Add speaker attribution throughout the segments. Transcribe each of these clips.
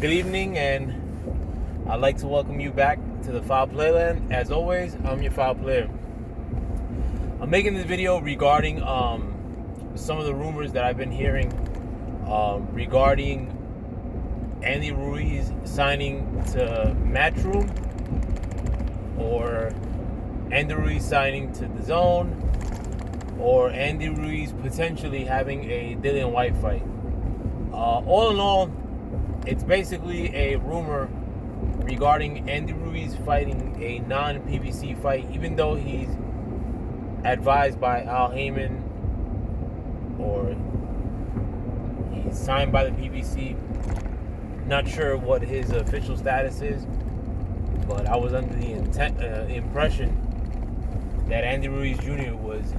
Speaker 1: Good evening, and I'd like to welcome you back to the Foul Playland. As always, I'm your Foul Player. I'm making this video regarding some of the rumors that I've been hearing regarding Andy Ruiz signing to Matchroom, or Andy Ruiz signing to The Zone, or Andy Ruiz potentially having a Dillian Whyte fight. All in all, it's basically a rumor regarding Andy Ruiz fighting a non-PBC fight, even though he's advised by Haymon, or he's signed by the PBC. Not sure what his official status is, but I was under the impression that Andy Ruiz Jr. was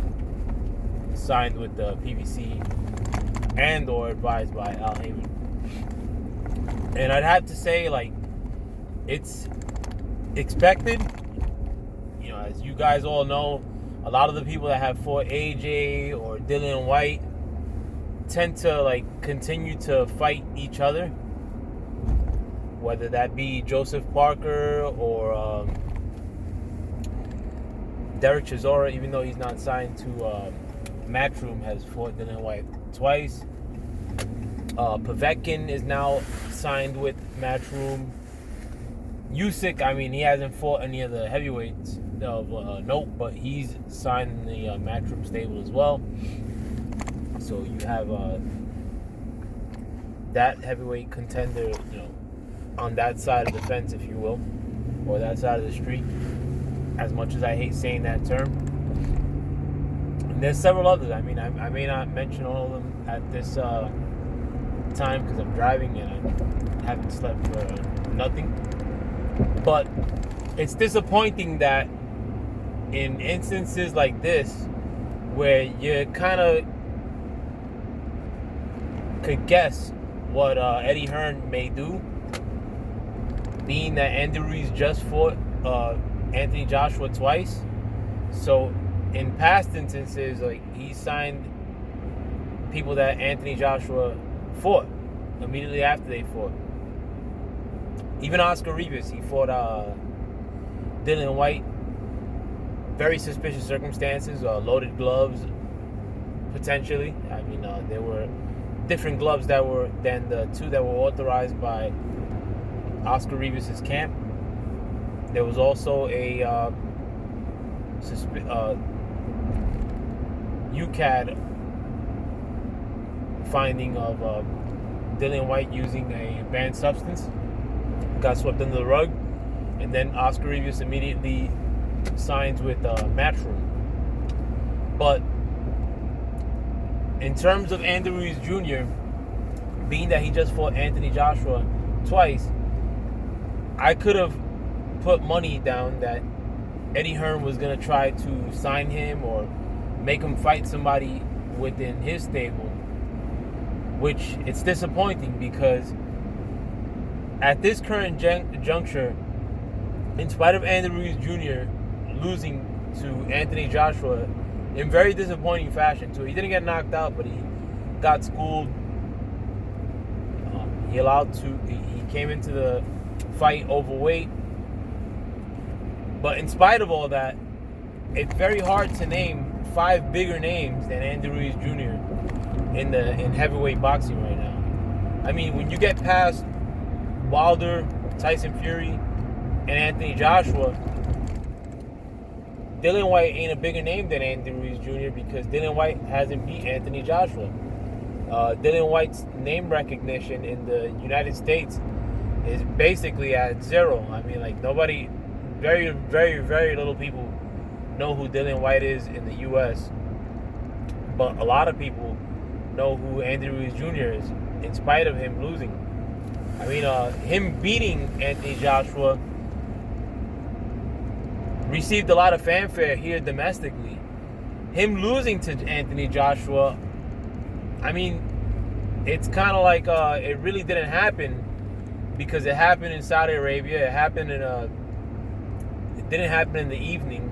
Speaker 1: signed with the PBC and or advised by Haymon. And I'd have to say, it's expected. As you guys all know, a lot of the people that have fought AJ or Dillian Whyte tend to continue to fight each other, whether that be Joseph Parker or Derek Chisora, even though he's not signed to Matchroom, has fought Dillian Whyte twice. Povetkin is now signed with Matchroom. Usyk, he hasn't fought any of the heavyweights of note, but he's signed in the Matchroom stable as well. So you have that heavyweight contender, on that side of the fence, if you will, or that side of the street, as much as I hate saying that term. And there's several others. I may not mention all of them at this time because I'm driving and I haven't slept for nothing. But it's disappointing that in instances like this, where you kind of could guess what Eddie Hearn may do, being that Andy Ruiz just fought Anthony Joshua twice. So in past instances, he signed people that Anthony Joshua fought immediately after they fought. Even Oscar Rivas, he fought Dillian Whyte. Very suspicious circumstances, loaded gloves, potentially. There were different gloves than the two that were authorized by Oscar Rivas' camp. There was also a UCAD finding of Dillian Whyte using a banned substance. Got swept under the rug, and then Oscar Rivas immediately signs with Matchroom. But in terms of Andy Ruiz Jr., being that he just fought Anthony Joshua twice, I could have put money down that Eddie Hearn was going to try to sign him or make him fight somebody within his stable, which it's disappointing because at this current juncture, in spite of Andy Ruiz Jr. losing to Anthony Joshua in very disappointing fashion too, he didn't get knocked out, but he got schooled. He came into the fight overweight. But in spite of all that, it's very hard to name 5 bigger names than Andy Ruiz Jr. in heavyweight boxing right now. When you get past Wilder, Tyson Fury, and Anthony Joshua, Dillian Whyte ain't a bigger name than Andy Ruiz Jr. because Dillian Whyte hasn't beat Anthony Joshua. Dillian Whyte's name recognition in the United States is basically at zero. Nobody, very, very, very little people know who Dillian Whyte is in the U.S., but a lot of people know who Andy Ruiz Jr. is, in spite of him losing. Him beating Anthony Joshua received a lot of fanfare here domestically. Him losing to Anthony Joshua, it's kind of like it really didn't happen because it happened in Saudi Arabia. It didn't happen in the evening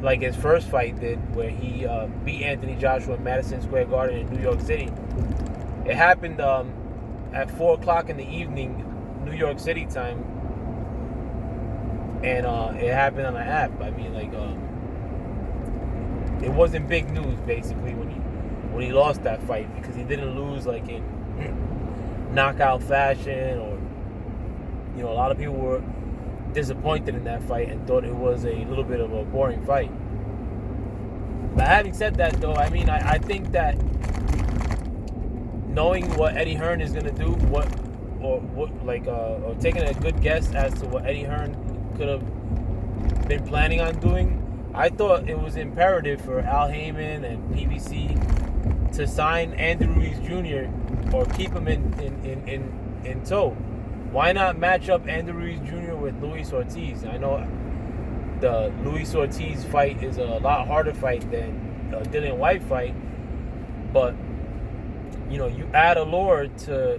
Speaker 1: like his first fight did, where he beat Anthony Joshua in Madison Square Garden in New York City. It happened at 4 o'clock in the evening, New York City time, and it happened on the app. I mean, like, it wasn't big news basically when he lost that fight, because he didn't lose like in knockout fashion, or a lot of people were disappointed in that fight and thought it was a little bit of a boring fight. But having said that, though, I mean, I think that knowing what Eddie Hearn is gonna do, or taking a good guess as to what Eddie Hearn could have been planning on doing, I thought it was imperative for Al Haymon and PBC to sign Andy Ruiz Jr. or keep him in tow. Why not match up Andy Ruiz Jr. with Luis Ortiz? I know the Luis Ortiz fight is a lot harder fight than a Dillian Whyte fight, but you add allure to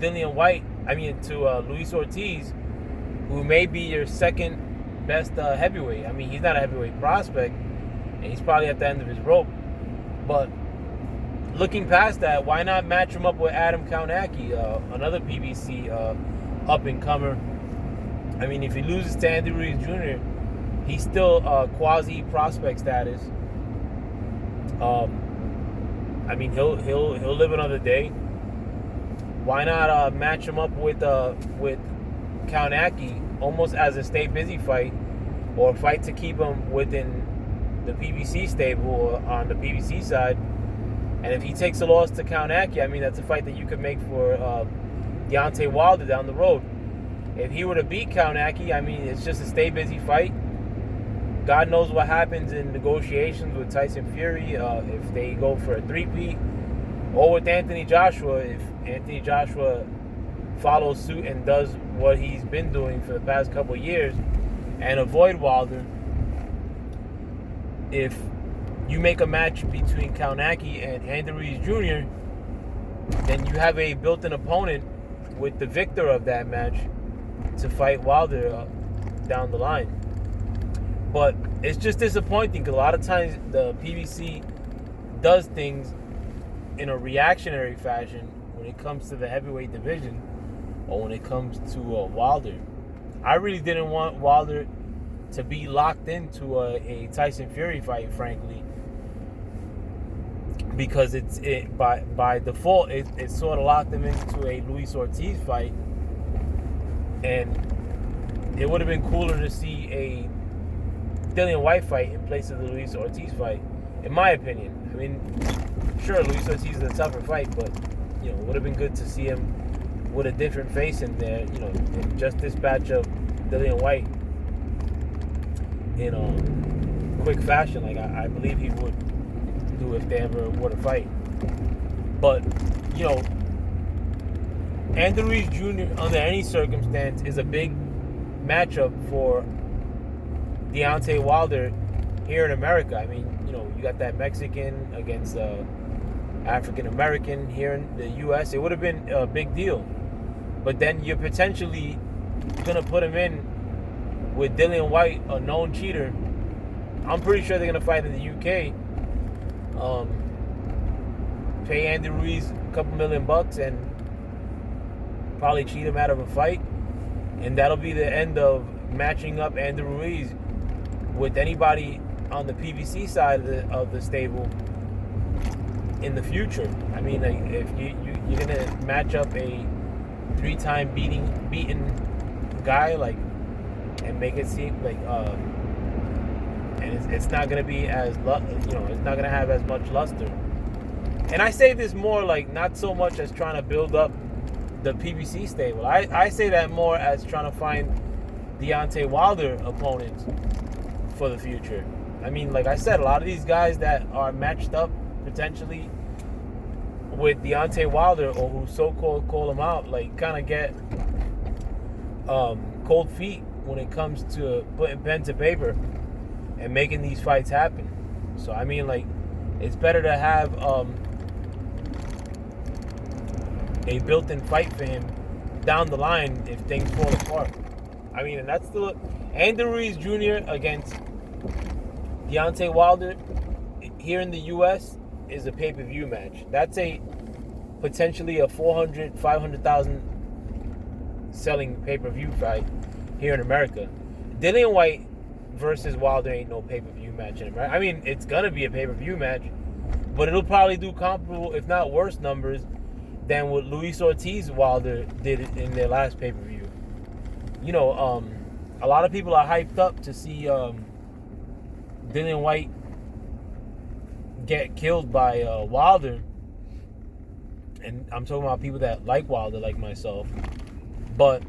Speaker 1: Luis Ortiz, who may be your second best heavyweight. I mean, he's not a heavyweight prospect, and he's probably at the end of his rope. But looking past that, why not match him up with Adam Kaunacki, another PBC up-and-comer? I mean, if he loses to Andy Ruiz Jr., he's still quasi-prospect status. I mean, he'll live another day. Why not match him up with Kaunacki, almost as a stay busy fight, or a fight to keep him within the PBC stable on the PBC side? And if he takes a loss to Kaunacki, I mean, that's a fight that you could make for Deontay Wilder down the road. If he were to beat Kaunacki, I mean, it's just a stay busy fight. God knows what happens in negotiations with Tyson Fury if they go for a three-peat, or with Anthony Joshua if Anthony Joshua follows suit and does what he's been doing for the past couple of years and avoid Wilder. If you make a match between Kaunacki and Andy Ruiz Jr., then you have a built-in opponent with the victor of that match to fight Wilder down the line. But it's just disappointing because a lot of times the PBC does things in a reactionary fashion when it comes to the heavyweight division, or when it comes to Wilder. I really didn't want Wilder to be locked into a Tyson Fury fight, frankly, because by default it sort of locked him into a Luis Ortiz fight, and it would have been cooler to see a Dillian Whyte fight in place of the Luis Ortiz fight, in my opinion. I mean, sure, Luis Ortiz is a tougher fight, but it would have been good to see him with a different face in there, and just dispatch of Dillian Whyte in quick fashion, like I believe he would do if they ever were to fight. But Andy Ruiz Jr. under any circumstance is a big matchup for Deontay Wilder here in America. I mean, you got that Mexican against African American here in the U.S. It would have been a big deal. But then you're potentially going to put him in with Dillian Whyte, a known cheater. I'm pretty sure they're going to fight in the UK. Pay Andy Ruiz a couple $1 million and probably cheat him out of a fight. And that'll be the end of matching up Andy Ruiz with anybody on the PBC side of the stable in the future. I mean, like, if you're gonna match up a 3-time beaten guy, like, and make it seem like and it's not gonna be as it's not gonna have as much luster. And I say this more like not so much as trying to build up the PBC stable. I say that more as trying to find Deontay Wilder opponents for the future. I mean, like I said, a lot of these guys that are matched up potentially with Deontay Wilder, or who so-called call him out, like, kind of get cold feet when it comes to putting pen to paper and making these fights happen. So I mean, like, it's better to have a built-in fight for him down the line if things fall apart. I mean, and that's the Andy Ruiz Jr. against Deontay Wilder here in the U.S. is a pay-per-view match. That's potentially a 400, 500,000 selling pay-per-view fight here in America. Dillian Whyte versus Wilder ain't no pay-per-view match in America. I mean, it's gonna be a pay-per-view match, but it'll probably do comparable, if not worse, numbers than what Luis Ortiz Wilder did in their last pay-per-view. You know, a lot of people are hyped up to see Dillian Whyte get killed by Wilder, and I'm talking about people that like Wilder, like myself. But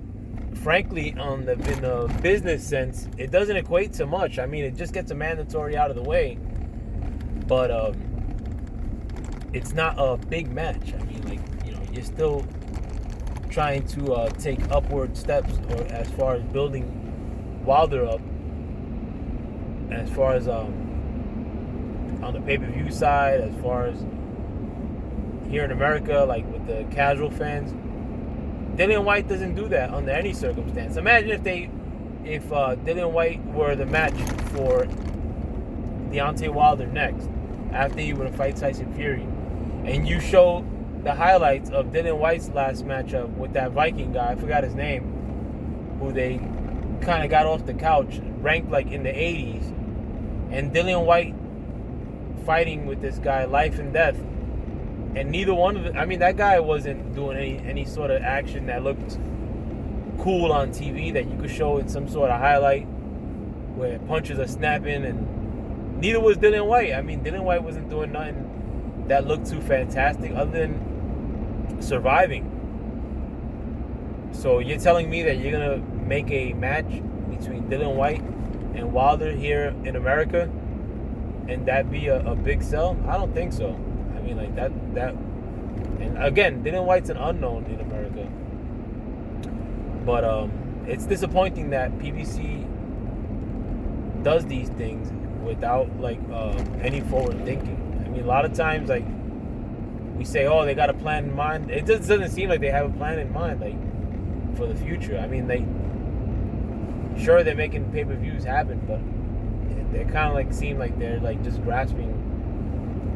Speaker 1: frankly, in the business sense, it doesn't equate to much. I mean, it just gets a mandatory out of the way, but it's not a big match. I mean, like, you know, you're still trying to take upward steps, or as far as building Wilder up, as far as on the pay-per-view side, as far as here in America, like with the casual fans. Dillian Whyte doesn't do that under any circumstance. Imagine if Dillian Whyte were the match for Deontay Wilder next, after he would fight Tyson Fury, and you show the highlights of Dillian Whyte's last matchup with that Viking guy, I forgot his name, who they kind of got off the couch, ranked like in the 80s, and Dillian Whyte fighting with this guy, life and death. And neither one of them, I mean, that guy wasn't doing any sort of action that looked cool on TV that you could show in some sort of highlight where punches are snapping, and neither was Dillian Whyte. I mean, Dillian Whyte wasn't doing nothing that looked too fantastic other than surviving. So you're telling me that you're going to make a match between Dillian Whyte and Wilder here in America and that be a big sell? I don't think so. I mean, like that, and again, Dillian Whyte's an unknown in America. But it's disappointing that PBC does these things without like any forward thinking. I mean, a lot of times, like, we say, oh, they got a plan in mind. It just doesn't seem like they have a plan in mind, like, for the future. I mean, sure, they're making pay-per-views happen, but they kind of like seem like they're like just grasping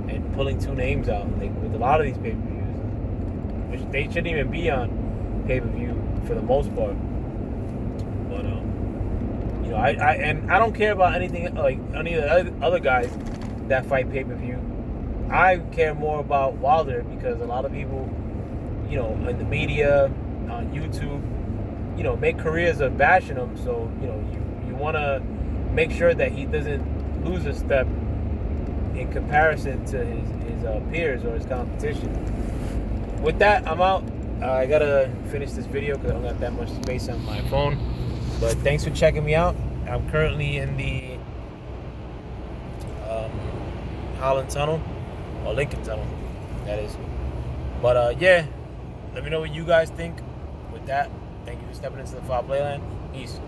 Speaker 1: and pulling two names out, like with a lot of these pay-per-views, which they shouldn't even be on pay-per-view for the most part. But you know, I don't care about anything like any of the other guys that fight pay-per-view. I care more about Wilder because a lot of people, you know, in the media, on YouTube, you know, make careers of bashing him. So, you know, you want to make sure that he doesn't lose a step in comparison to his peers or his competition. With that, I'm out. I gotta finish this video because I don't got that much space on my phone. But thanks for checking me out. I'm currently in the Holland Tunnel, or Lincoln Tunnel, that is. But yeah, let me know what you guys think. With that, thank you for stepping into the Foul Playland. Peace.